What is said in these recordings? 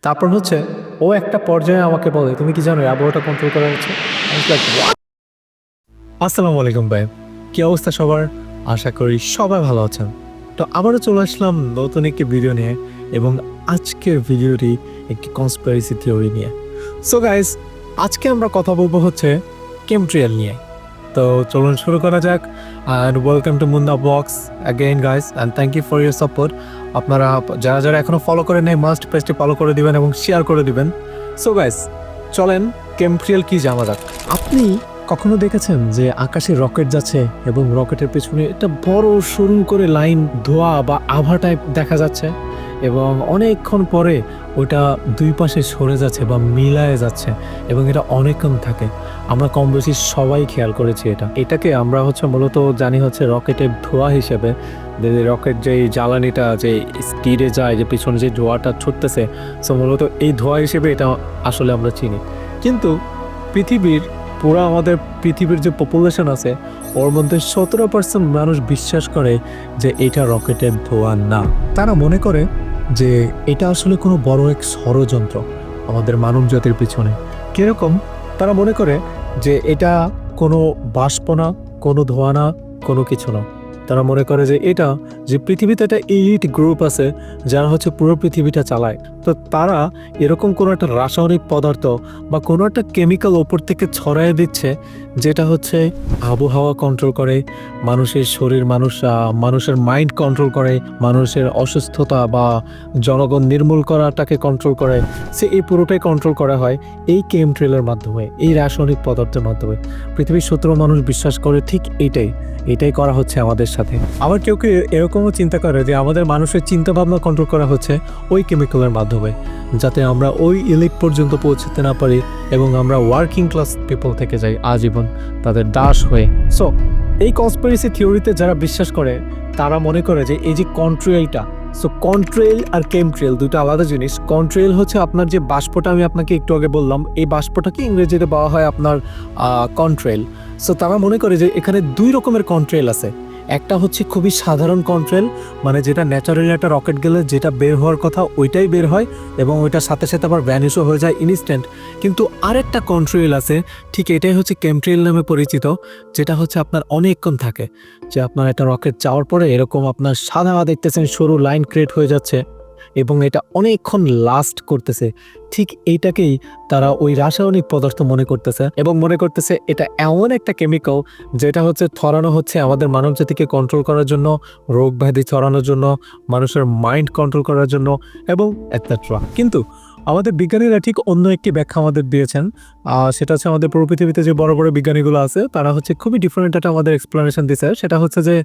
তারপর হচ্ছে ও একটা পর্যায়ে আমাকে বলে, তুমি কি জানো এই আবহাওয়াটা কন্ট্রোল করা হচ্ছে? আসসালামু আলাইকুম ভাই, কি অবস্থা সবার? আশা করি সবাই ভালো আছেন। তো আবারও চলে আসলাম নতুন একটি ভিডিও নিয়ে, এবং আজকের ভিডিওটি একটি কনস্পিরেসি থিওরি নিয়ে। সো গাইস, আজকে আমরা কথা বলবো হচ্ছে কেমট্রিয়াল নিয়ে। তো চলুন শুরু করা যাক। And welcome to Munna box again guys, and thank you for your support. আপনারা যারা যারা এখনো ফলো করেন নাই, মাস্ট পেজটি ফলো করে দিবেন এবং শেয়ার করে দিবেন। সো গাইস, চলেন কেমট্রিয়াল কি জানা যাক। আপনি কখনো দেখেছেন যে আকাশে রকেট যাচ্ছে এবং রকেটের পেছনে একটা বড় সরু করে লাইন, ধোঁয়া বা আভা টাইপ দেখা যাচ্ছে, এবং অনেকক্ষণ পরে ওটা দুই পাশে সরে যাচ্ছে বা মিলায়ে যাচ্ছে, এবং এটা অনেকক্ষণ থাকে। আমরা কম বেশি সবাই খেয়াল করেছি এটাকে আমরা হচ্ছে মূলত জানি হচ্ছে রকেটের ধোঁয়া হিসেবে। রকেট যে জ্বালানিটা যে স্পিডে যায়, যে পিছনে যে ধোঁয়াটা ছুটতেছে, সো মূলত এই ধোঁয়া হিসেবে এটা আসলে আমরা চিনি। কিন্তু আমাদের পৃথিবীর যে পপুলেশন আছে, ওর মধ্যে 17% মানুষ বিশ্বাস করে যে এটা রকেটের ধোঁয়া না। তারা মনে করে যে এটা আসলে কোনো বড় এক ষড়যন্ত্র আমাদের মানব জাতির পিছনে। কিরকম? তারা মনে করে যে এটা কোনো বাষ্প না, কোনো ধোঁয়া না, কোনো কিছু না। তারা মনে করে যে এটা, যে পৃথিবীতে একটা ইলিট গ্রুপ আছে যারা হচ্ছে পুরো পৃথিবীটা চালায়, তো তারা এরকম কোনো একটা রাসায়নিক পদার্থ বা কোনো একটা কেমিক্যাল ওপর থেকে ছড়ায় দিচ্ছে, যেটা হচ্ছে আবহাওয়া কন্ট্রোল করে, মানুষের শরীর, মানুষের মাইন্ড কন্ট্রোল করে, মানুষের অসুস্থতা বা জনগণ নির্মূল করাটাকে কন্ট্রোল করে। এই পুরোটাই কন্ট্রোল করা হয় এই কেমট্রেলের মাধ্যমে, এই রাসায়নিক পদার্থের মাধ্যমে। পৃথিবীর 17 মানুষ বিশ্বাস করে ঠিক এটাই করা হচ্ছে আমাদের সাথে। আবার কেউ কেউ এরকমও চিন্তা করে যে আমাদের মানুষের চিন্তা ভাবনা কন্ট্রোল করা হচ্ছে ওই কেমিক্যালের মাধ্যমে, যাতে আমরা ওই এলিট পর্যন্ত পৌঁছতে না পারি এবং আমরা ওয়ার্কিং ক্লাস পিপল থেকে যাই আজীবন তাদের দাস হয়ে। সো এই কনস্পিরেসি থিওরিতে যারা বিশ্বাস করে, তারা মনে করে যে এই যে কন্ট্রেলটা, সো কন্ট্রেল আর কেমট্রেল দুটো আলাদা জিনিস। কন্ট্রেল হচ্ছে আপনার যে বাষ্পটা আমি আপনাকে একটু আগে বললাম, এই বাষ্পটাকে ইংরেজিতে বলা হয় আপনার কন্ট্রেল। সো তারা মনে করে যে এখানে দুই রকমের কন্ট্রেল আছে। একটা হচ্ছে খুবই সাধারণ কন্ট্রেল, মানে যেটা ন্যাচারালি একটা রকেট গেলে যেটা বের হওয়ার কথা ওইটাই বের হয়, এবং ওইটার সাথে সাথে আবার ভ্যানিশও হয়ে যায় ইনস্ট্যান্ট। কিন্তু আরেকটা কন্ট্রেল আছে, ঠিক এটাই হচ্ছে কেমট্রেল নামে পরিচিত, যেটা হচ্ছে আপনার অনেকক্ষণ থাকে। যে আপনার একটা রকেট যাওয়ার পরে এরকম আপনার সাদা দেখতেছেন সরু লাইন ক্রিয়েট হয়ে যাচ্ছে, এবং এটা অনেকক্ষণ লাস্ট করতেছে। ঠিক এইটাকেই তারা ওই রাসায়নিক পদার্থ মনে করতেছে, এবং মনে করতেছে এটা এমন একটা কেমিক্যাল যেটা হচ্ছে ছড়ানো হচ্ছে আমাদের মানব জাতিকে কন্ট্রোল করার জন্য, রোগ ব্যাধি ছড়ানোর জন্য, মানুষের মাইন্ড কন্ট্রোল করার জন্য, এবং এটসেট্রা। কিন্তু আমাদের বিজ্ঞানীরা ঠিক অন্য একটি ব্যাখ্যা আমাদের দিয়েছেন। সেটা হচ্ছে আমাদের পুরো পৃথিবীতে যে বড় বড় বিজ্ঞানীগুলো আছে, তারা হচ্ছে খুবই ডিফারেন্ট একটা আমাদের এক্সপ্লেনেশন দিয়েছে। সেটা হচ্ছে যে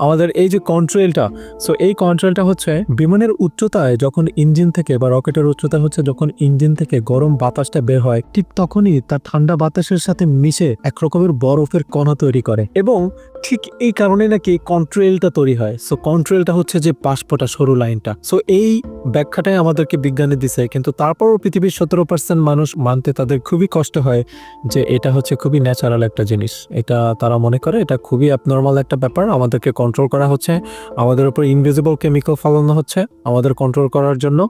আমাদের এই যে কন্ট্রোলটা, সো এই কন্ট্রোলটা হচ্ছে বিমানের উচ্চতায় যখন ইঞ্জিন থেকে, বা রকেটের উচ্চতা হচ্ছে যখন ইঞ্জিন থেকে গরম বাতাসটা বের হয়, ঠিক তখনই তার ঠান্ডা বাতাসের সাথে মিশে এক রকমের বরফের কণা তৈরি করে, এবং ঠিক এই কারণে নাকি কন্ট্রোলটা তৈরি হয়। সো কন্ট্রোলটা হচ্ছে যে বাষ্পটা, সরু লাইনটা। সো এই ব্যাখ্যাটাই আমাদেরকে বিজ্ঞানী দিছে, কিন্তু তারপরও পৃথিবীর 17% মানুষ মানতে তাদের খুবই কষ্ট হয় যে এটা হচ্ছে খুবই ন্যাচারাল একটা জিনিস। এটা তারা মনে করে এটা খুবই অ্যাবনর্মাল একটা ব্যাপার, আমাদেরকে কন্ট্রোল করা হচ্ছে, আমাদের উপর ইনভিজিবল কেমিক্যাল ফালানো হচ্ছে আমাদের কন্ট্রোল করার জন্য,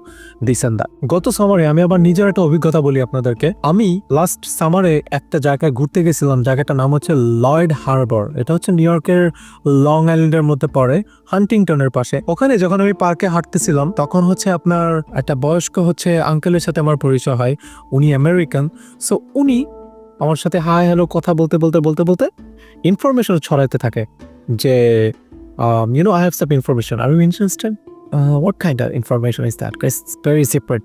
দিস এন্ড দ্যাট। গত সামারে আমি আবার নিজের একটা অভিজ্ঞতা বলি আপনাদেরকে। আমি লাস্ট সামারে একটা জায়গায় ঘুরতে গেছিলাম, জায়গাটার নাম হচ্ছে লয়েড হারবার। এটা হচ্ছে নিউ ইয়র্কের লং আইল্যান্ডের মধ্যে পড়ে, হান্টিংটনের পাশে। ওখানে যখন আমি পার্কে হাঁটতেছিলাম, তখন হচ্ছে আপনার একটা বয়স্ক হচ্ছে আঙ্কেলের সাথে আমার পরিচয় হয়। উনি আমেরিকান। সো উনি আমার সাথে হাই হ্যালো কথা বলতে বলতে বলতে বলতে ইনফরমেশন ছড়াইতে থাকে যে I have some information. Are you interested? What kind of information is that? It's very secret.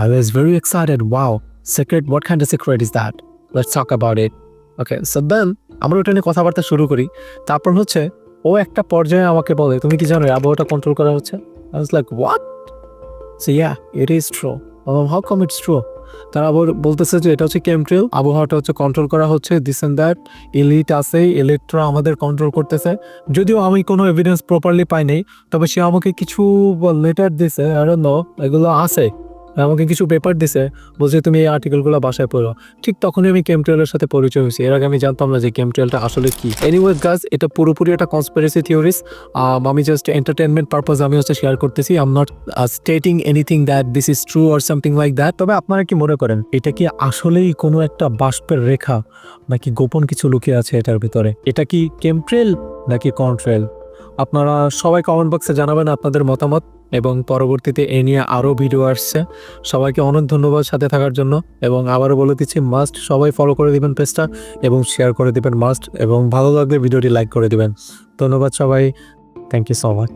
I was very excited. Wow, secret. What kind of secret is that? Let's talk about it. Okay, so then আমরা ওটা নিয়ে কথাবার্তা শুরু করি। তারপর হচ্ছে ও একটা পর্যায়ে আমাকে বলে, তুমি কি জানো এই আবহাওয়াটা কন্ট্রোল করা হচ্ছে? I was like, what? So yeah, it is true. How come it's true? তারা আবার বলতেছে যে এটা হচ্ছে কেমট্রেল, আবহাওয়াটা হচ্ছে কন্ট্রোল করা হচ্ছে, দিস এন্ড দ্যাট। এলিট আছে, এলিটরা আমাদের কন্ট্রোল করতেছে। যদিও আমি কোনো এভিডেন্স প্রপারলি পাই নাই, তবে সে আমাকে কিছু লেটার দিছে, আই ডোন্ট নো, এগুলো আছে আমাকে কিছু পেপার দিছে, বলছে তুমি এই আর্টিকেলগুলো বাসায় পড়ো। ঠিক তখনই আমি কেমট্রেলের সাথে পরিচয় হয়েছি। এর আগে আমি জানতাম না যে কেমট্রেলটা আসলে কি। এনিওয়েজ গাইস, এটা পুরোপুরি একটা কনস্পিরেসি থিওরিস। আমি জাস্ট এন্টারটেনমেন্ট পারপাস আমি হচ্ছে শেয়ার করতেছি। I am not stating anything that this is true or something like that. তবে আপনারা কি মনে করেন এটা কি আসলেই কোনো একটা বাষ্পের রেখা, নাকি গোপন কিছু লুকিয়ে আছে এটার ভিতরে? এটা কি কেমট্রেল নাকি কন্ট্রেল? আপনারা সবাই কমেন্ট বক্সে জানাবেন আপনাদের মতামত, এবং পরবর্তীতে এ নিয়ে আরও ভিডিও আসছে। সবাইকে অনেক ধন্যবাদ সাথে থাকার জন্য, এবং আবারও বলে দিচ্ছি মাস্ট সবাই ফলো করে দিবেন পেজটা এবং শেয়ার করে দিবেন মাস্ট, এবং ভালো লাগলে ভিডিওটি লাইক করে দিবেন। ধন্যবাদ সবাই, থ্যাংক ইউ সো মাচ।